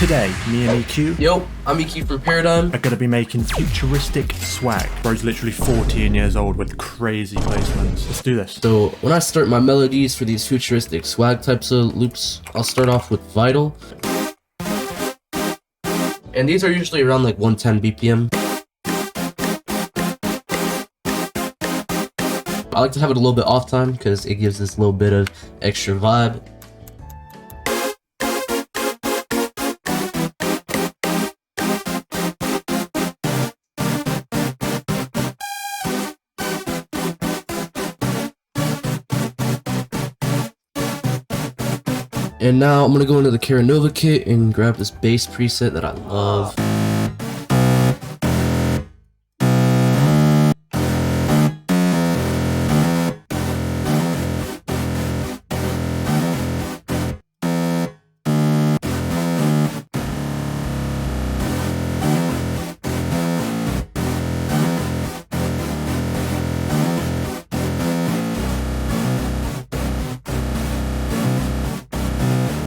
Today, me and EQ Yo, I'm EQ from Paradigm. are going to be making futuristic swag. Bro's literally 14 years old with crazy placements. Let's do this. So when I start my melodies for these futuristic swag types of loops, I'll start off with Vital. And these are usually around like 110 BPM. I like to have it a little bit off time because it gives this little bit of extra vibe. And now I'm gonna go into the Caranova kit and grab this bass preset that I love.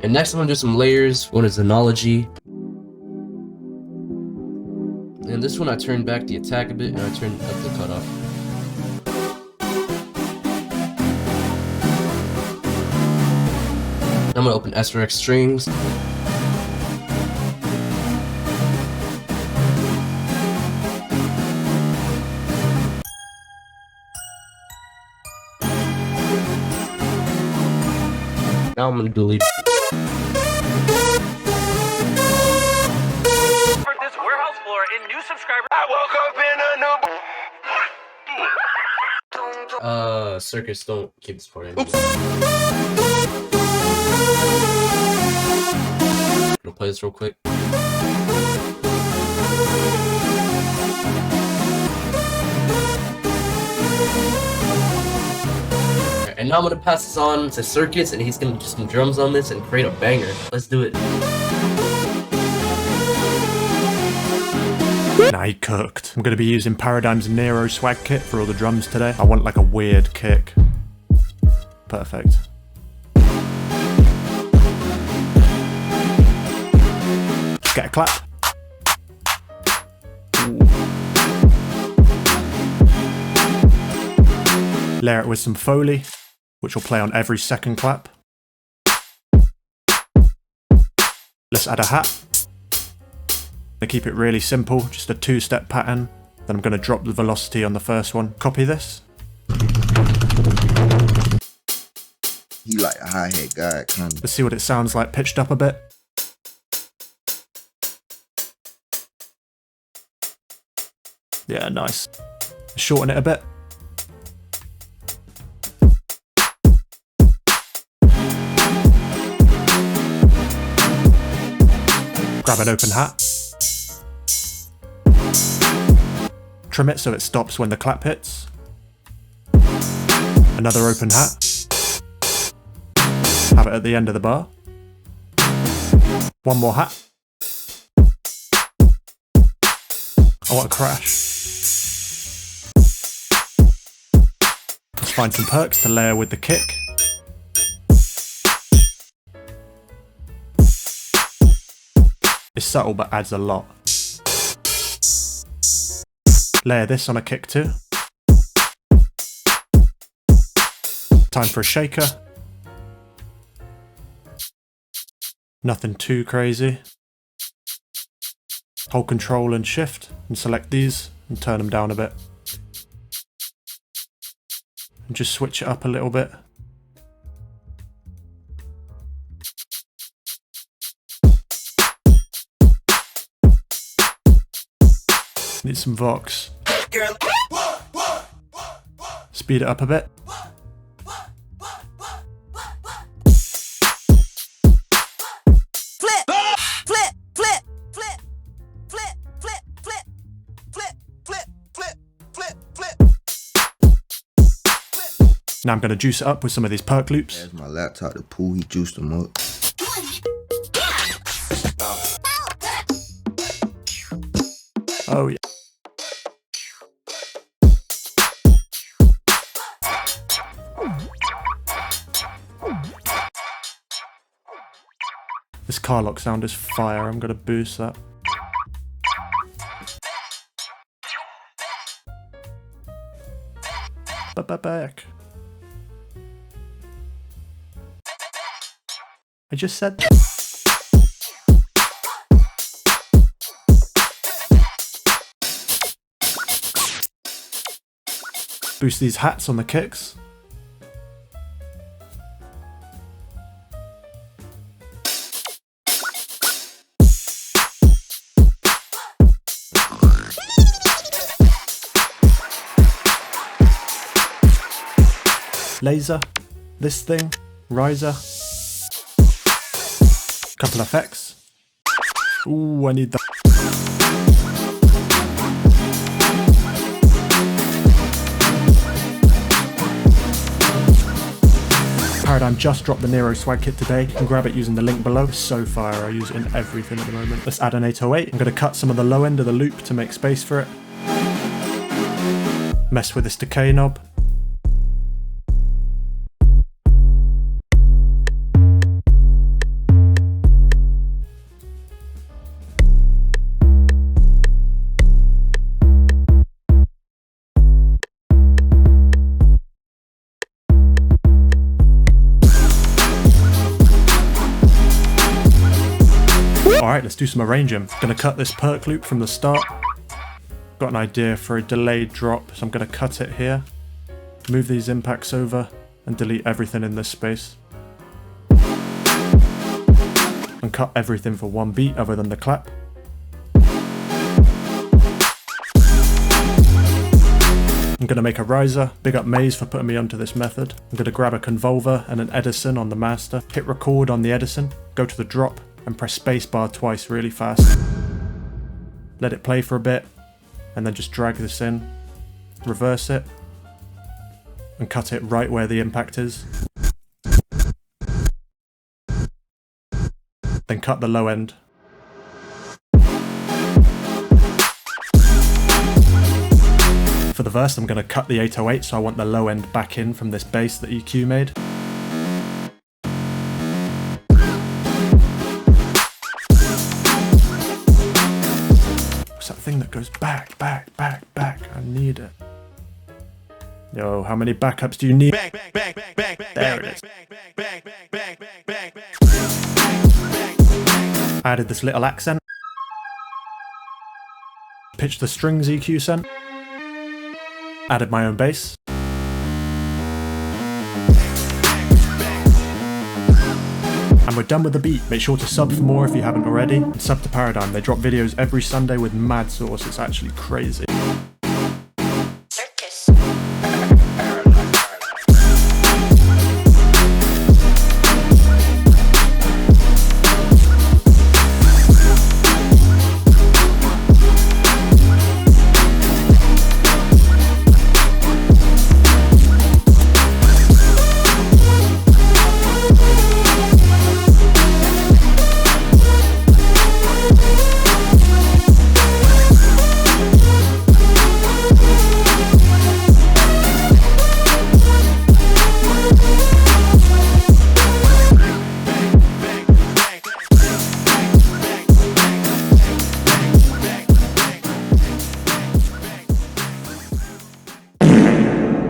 And next I'm gonna do some layers. One is Analogy. And this one I turned back the attack a bit and I turned up the cutoff. I'm gonna open SRX strings. Now I'm gonna delete. For this warehouse floor in new subscriber. I woke up in a new. Circus, don't keep this part in. Oops. I'm gonna play this real quick. And now I'm gonna pass this on to Circus, and he's gonna do some drums on this and create a banger. Let's do it. Nah, he cooked. I'm going to be using Paradigm's Nero swag kit for all the drums today. I want like a weird kick. Perfect. Get a clap. Ooh. Layer it with some Foley, which will play on every second clap. Let's add a hat. I'm gonna keep it really simple, just a two-step pattern. Then I'm gonna drop the velocity on the first one. Copy this. He like a hi-hat guy, kind of. Let's see what it sounds like pitched up a bit. Yeah, nice. Shorten it a bit. Grab an open hat. Trim it so it stops when the clap hits. Another open hat. Have it at the end of the bar. One more hat. I want a crash. Let's find some perks to layer with the kick. It's subtle but adds a lot. Layer this on a kick too. Time for a shaker. Nothing too crazy. Hold Control and Shift and select these and turn them down a bit. And just switch it up a little bit. Need some Vox. Speed it up a bit. Now I'm going to juice it up with some of these perk loops. There's my laptop, the pool, he juiced them up. Oh yeah. This car lock sound is fire. I'm gonna boost that. Back. I just said that. Boost these hats on the kicks. Laser, this thing, riser, couple effects. Ooh, I need that. Paradigm just dropped the Nero swag kit today. You can grab it using the link below. It's so fire, I use it in everything at the moment. Let's add an 808. I'm going to cut some of the low end of the loop to make space for it. Mess with this decay knob. Alright, let's do some arranging. I'm going to cut this perc loop from the start. Got an idea for a delayed drop, so I'm going to cut it here. Move these impacts over and delete everything in this space. And cut everything for one beat other than the clap. I'm going to make a riser. Big up Maze for putting me onto this method. I'm going to grab a convolver and an Edison on the master. Hit record on the Edison. Go to the drop. And press spacebar twice really fast. Let it play for a bit, and then just drag this in, reverse it, and cut it right where the impact is. Then cut the low end. For the verse, I'm going to cut the 808, so I want the low end back in from this bass that EQ made. That thing that goes back. I need it. Yo, how many backups do you need? There it is. I added this little accent. Pitched the strings EQ sent. Added my own bass. And we're done with the beat. Make sure to sub for more if you haven't already. And sub to Paradigm. They drop videos every Sunday with mad sauce. It's actually crazy.